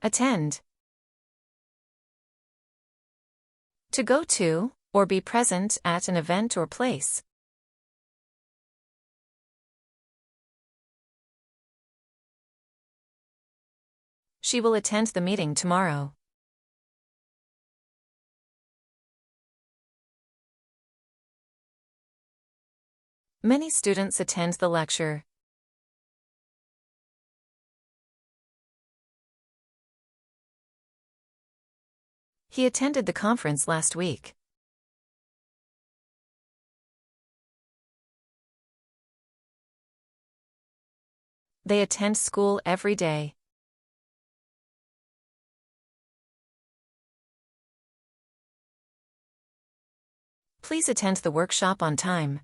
Attend. To go to, or be present at an event or place. She will attend the meeting tomorrow. Many students attend the lecture. He attended the conference last week. They attend school every day. Please attend the workshop on time.